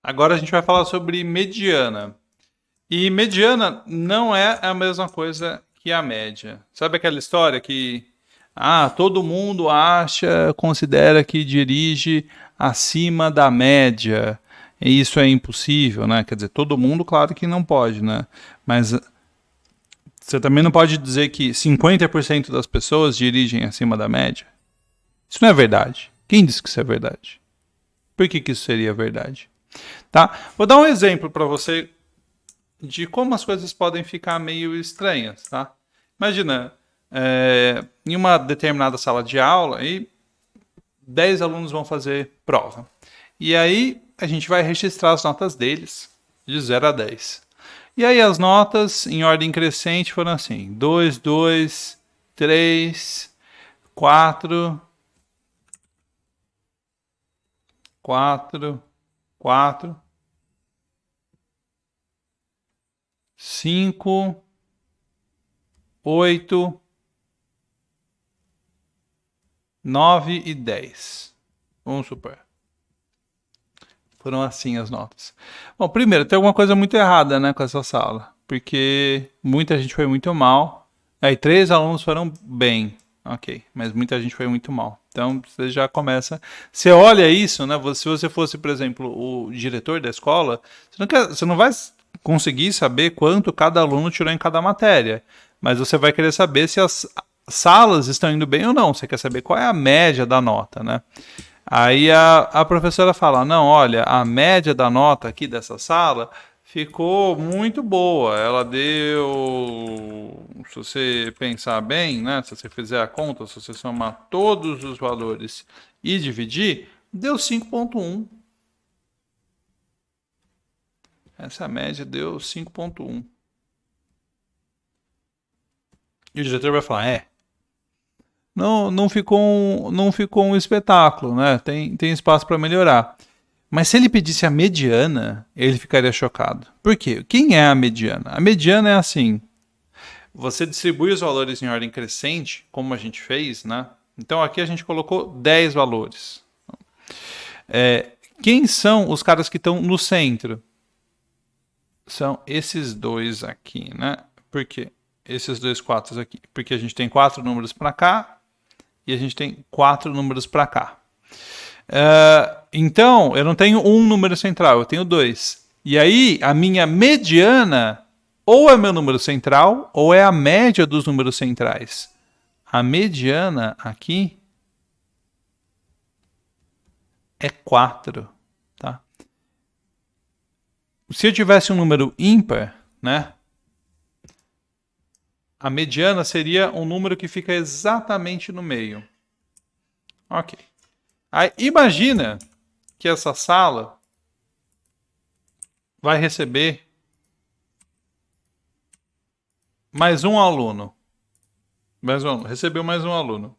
Agora a gente vai falar sobre mediana. E mediana não é a mesma coisa que a média. Sabe aquela história que todo mundo considera que dirige acima da média. E isso é impossível, né? Quer dizer, todo mundo, claro que não pode, né? Mas você também não pode dizer que 50% das pessoas dirigem acima da média. Isso não é verdade. Quem disse que isso é verdade? Por que isso seria verdade? Tá? Vou dar um exemplo para você de como as coisas podem ficar meio estranhas, tá? Imagina, em uma determinada sala de aula, aí 10 alunos vão fazer prova. E aí a gente vai registrar as notas deles, de 0 a 10. E aí as notas, em ordem crescente, foram assim: 2, 2, 3, 4, 4, 4, 5, 8, 9 e 10. Vamos supor. Foram assim as notas. Bom, primeiro, tem alguma coisa muito errada, né, com essa sala. Porque muita gente foi muito mal. Aí 3 alunos foram bem. Ok, mas muita gente foi muito mal. Então você já começa. Você olha isso, né? Se você fosse, por exemplo, o diretor da escola, você não vai conseguir saber quanto cada aluno tirou em cada matéria. Mas você vai querer saber se as salas estão indo bem ou não. Você quer saber qual é a média da nota, né? Aí a professora fala: não, olha, a média da nota aqui dessa sala ficou muito boa. Ela deu, se você pensar bem, né? Se você fizer a conta, se você somar todos os valores e dividir, deu 5,1. Essa média deu 5,1. E o diretor vai falar: não ficou um espetáculo, né? Tem espaço para melhorar. Mas se ele pedisse a mediana, ele ficaria chocado. Por quê? Quem é a mediana? A mediana é assim: você distribui os valores em ordem crescente, como a gente fez, né? Então aqui a gente colocou 10 valores. Quem são os caras que estão no centro? São esses dois aqui, né? Por quê? Esses dois 4 aqui. Porque a gente tem 4 números para cá e a gente tem 4 números para cá. Então, eu não tenho um número central, eu tenho 2. E aí, a minha mediana ou é meu número central ou é a média dos números centrais. A mediana aqui é 4. Tá? Se eu tivesse um número ímpar, né? A mediana seria um número que fica exatamente no meio. Ok. Aí, imagina que essa sala vai receber mais um aluno. Recebeu mais um aluno.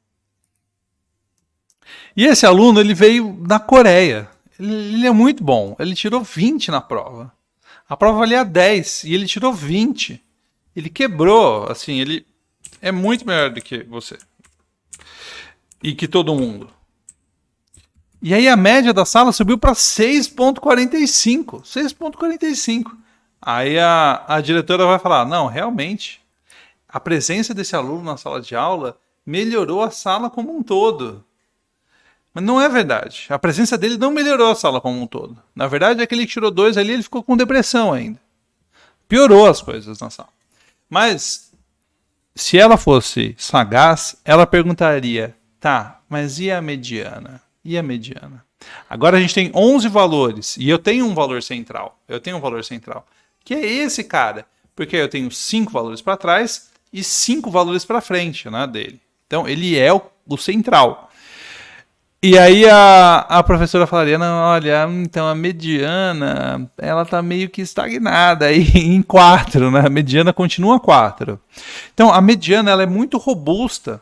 E esse aluno, ele veio da Coreia. Ele é muito bom. Ele tirou 20 na prova. A prova valia 10 e ele tirou 20. Ele quebrou, assim, ele é muito melhor do que você. E que todo mundo. E aí a média da sala subiu para 6,45. 6,45. Aí a diretora vai falar: não, realmente, a presença desse aluno na sala de aula melhorou a sala como um todo. Mas não é verdade. A presença dele não melhorou a sala como um todo. Na verdade, aquele que tirou 2 ali, ele ficou com depressão ainda. Piorou as coisas na sala. Mas, se ela fosse sagaz, ela perguntaria: tá, mas e a mediana? E a mediana? Agora a gente tem 11 valores e eu tenho um valor central. Que é esse cara. Porque eu tenho 5 valores para trás e 5 valores para frente, né, dele. Então ele é o central. E aí a professora falaria: não, olha, então a mediana, ela tá meio que estagnada aí em 4, né? A mediana continua 4. Então a mediana, ela é muito robusta.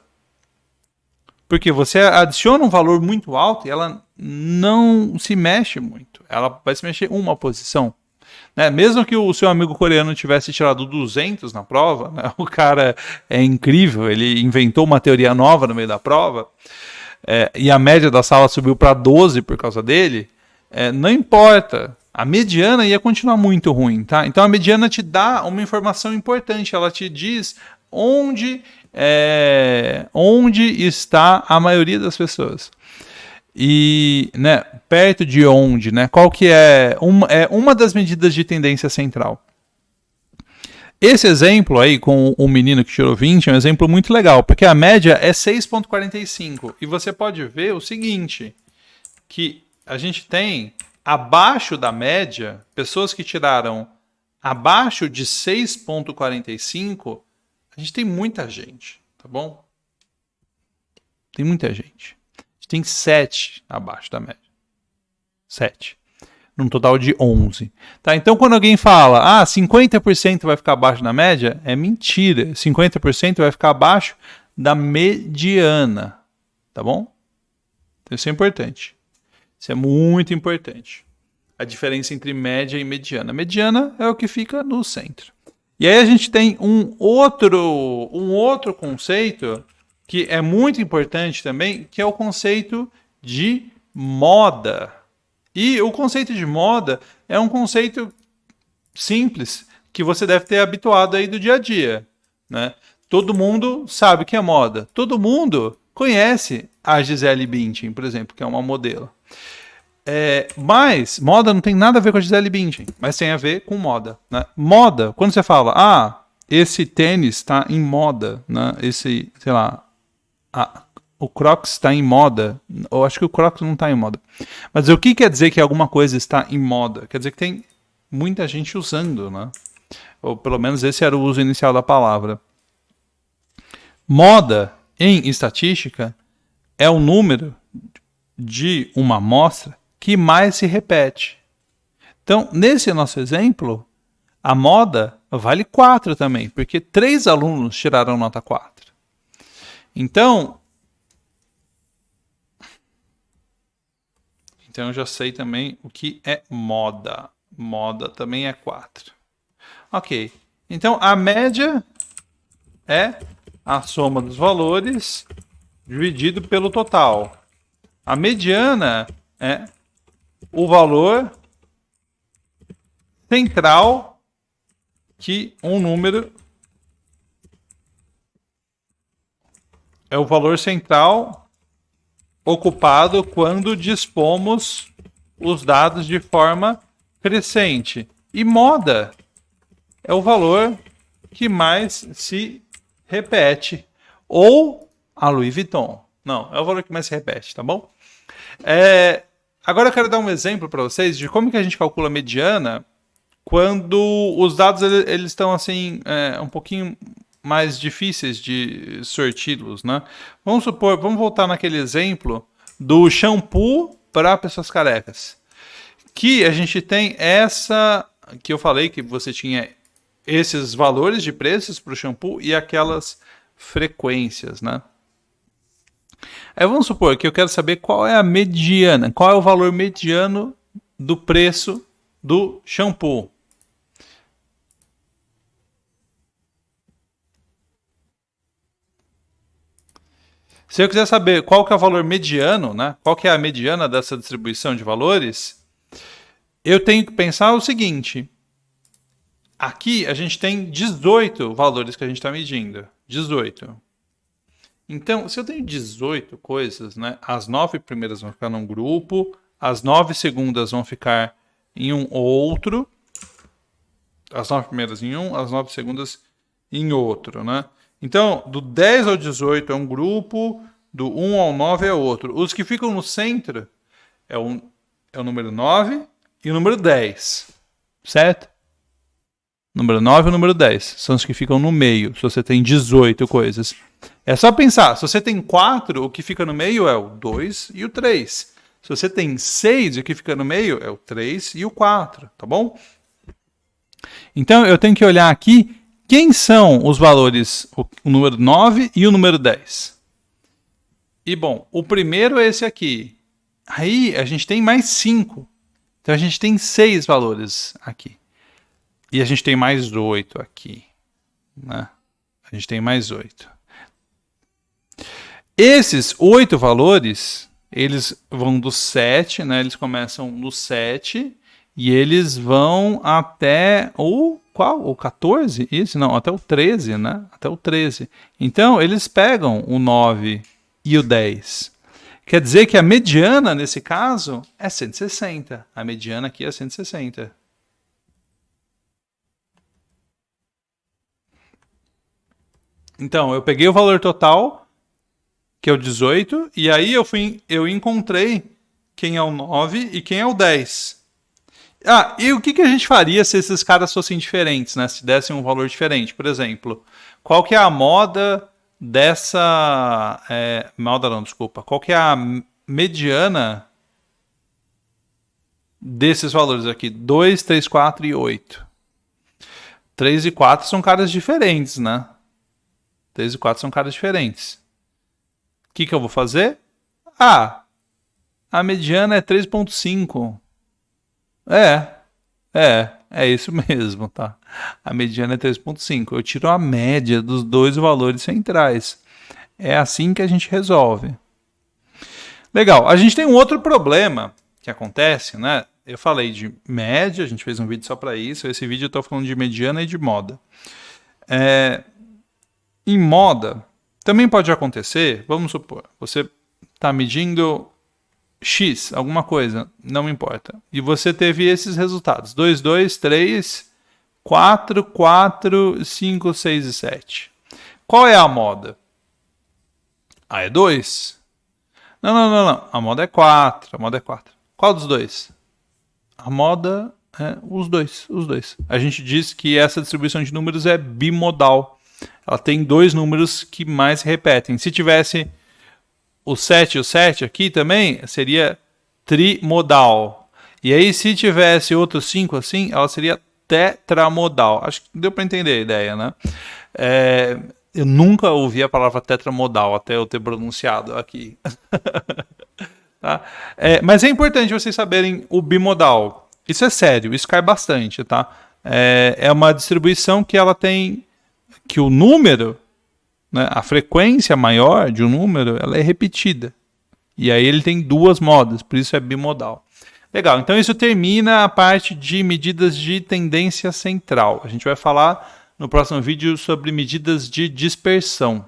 Porque você adiciona um valor muito alto e ela não se mexe muito. Ela vai se mexer uma posição. Né? Mesmo que o seu amigo coreano tivesse tirado 200 na prova, né? O cara é incrível, ele inventou uma teoria nova no meio da prova, e a média da sala subiu para 12 por causa dele, não importa. A mediana ia continuar muito ruim, tá? Então a mediana te dá uma informação importante, ela te diz onde está a maioria das pessoas. E, né, perto de onde, né? Qual que é uma das medidas de tendência central. Esse exemplo aí com o menino que tirou 20 é um exemplo muito legal, porque a média é 6,45. E você pode ver o seguinte, que a gente tem abaixo da média, pessoas que tiraram abaixo de 6,45, a gente tem muita gente, tá bom? Tem muita gente. A gente tem 7 abaixo da média. 7. Num total de 11. Tá? Então, quando alguém fala, 50% vai ficar abaixo da média, é mentira. 50% vai ficar abaixo da mediana. Tá bom? Então, isso é importante. Isso é muito importante. A diferença entre média e mediana. A mediana é o que fica no centro. E aí a gente tem um outro conceito que é muito importante também, que é o conceito de moda. E o conceito de moda é um conceito simples, que você deve ter habituado aí do dia a dia, né? Todo mundo sabe que é moda. Todo mundo conhece a Gisele Bündchen, por exemplo, que é uma modelo. Mas moda não tem nada a ver com a Gisele Bündchen, mas tem a ver com moda, né? Moda, quando você fala, esse tênis está em moda, né? Esse, sei lá, o Crocs está em moda. Eu acho que o Crocs não está em moda. Mas o que quer dizer que alguma coisa está em moda? Quer dizer que tem muita gente usando, né? Ou pelo menos esse era o uso inicial da palavra. Moda, em estatística, é o número de uma amostra que mais se repete. Então, nesse nosso exemplo, a moda vale 4 também, porque 3 alunos tiraram nota 4. Então eu já sei também o que é moda. Moda também é 4. Ok. Então, a média é a soma dos valores dividido pelo total. A mediana é o valor central que um número é o valor central ocupado quando dispomos os dados de forma crescente. E moda é o valor que mais se repete. Ou a Louis Vuitton. Não, é o valor que mais se repete, tá bom? Agora eu quero dar um exemplo para vocês de como que a gente calcula a mediana quando os dados eles estão assim um pouquinho mais difíceis de sorti-los, né? Vamos voltar naquele exemplo do shampoo para pessoas carecas. Que a gente tem essa, que eu falei que você tinha esses valores de preços para o shampoo e aquelas frequências, né? Aí vamos supor que eu quero saber qual é a mediana, qual é o valor mediano do preço do shampoo. Se eu quiser saber qual que é o valor mediano, né? Qual que é a mediana dessa distribuição de valores, eu tenho que pensar o seguinte. Aqui a gente tem 18 valores que a gente está medindo. 18. Então, se eu tenho 18 coisas, né? As 9 primeiras vão ficar num grupo, as 9 segundas vão ficar em um outro, as 9 primeiras em um, as 9 segundas em outro, né? Então, do 10 ao 18 é um grupo, do 1 ao 9 é outro. Os que ficam no centro é o número 9 e o número 10, certo? Número 9 e o número 10 são os que ficam no meio, se você tem 18 coisas. É só pensar, se você tem 4, o que fica no meio é o 2 e o 3. Se você tem 6, o que fica no meio é o 3 e o 4, tá bom? Então eu tenho que olhar aqui quem são os valores, o número 9 e o número 10. E bom, o primeiro é esse aqui. Aí a gente tem mais 5. Então a gente tem 6 valores aqui. E a gente tem mais 8 aqui, né? A gente tem mais 8. Esses 8 valores, eles vão do 7, né? Eles começam no 7 E eles vão até o qual? O 14? Isso? Não, até o 13, né? Até o 13. Então, eles pegam o 9 e o 10. Quer dizer que a mediana, nesse caso, é 160. A mediana aqui é 160. Então, eu peguei o valor total, que é o 18, e aí eu encontrei quem é o 9 e quem é o 10. Ah, e o que a gente faria se esses caras fossem diferentes, né? Se dessem um valor diferente. Por exemplo, qual que é a moda dessa... moda não, desculpa. Qual que é a mediana desses valores aqui? 2, 3, 4 e 8. 3 e 4 são caras diferentes, né? 3 e 4 são caras diferentes. O que eu vou fazer? Ah, a mediana é 3,5. É isso mesmo, tá? A mediana é 3,5. Eu tiro a média dos dois valores centrais. É assim que a gente resolve. Legal, a gente tem um outro problema que acontece, né? Eu falei de média, a gente fez um vídeo só para isso. Esse vídeo eu estou falando de mediana e de moda. Em moda, também pode acontecer, vamos supor, você está medindo X, alguma coisa, não importa. E você teve esses resultados: 2, 2, 3, 4, 4, 5, 6 e 7. Qual é a moda? Ah, é 2. Não. A moda é 4. A moda é 4. Qual dos dois? A moda é os dois. A gente diz que essa distribuição de números é bimodal. Ela tem dois números que mais se repetem. Se tivesse o 7 e o 7 aqui também, seria trimodal. E aí, se tivesse outro 5 assim, ela seria tetramodal. Acho que deu para entender a ideia, né? Eu nunca ouvi a palavra tetramodal até eu ter pronunciado aqui. Tá? Mas é importante vocês saberem o bimodal. Isso é sério, isso cai bastante, tá? É uma distribuição que ela tem... que o número, né, a frequência maior de um número, ela é repetida. E aí ele tem duas modas, por isso é bimodal. Legal, então isso termina a parte de medidas de tendência central. A gente vai falar no próximo vídeo sobre medidas de dispersão.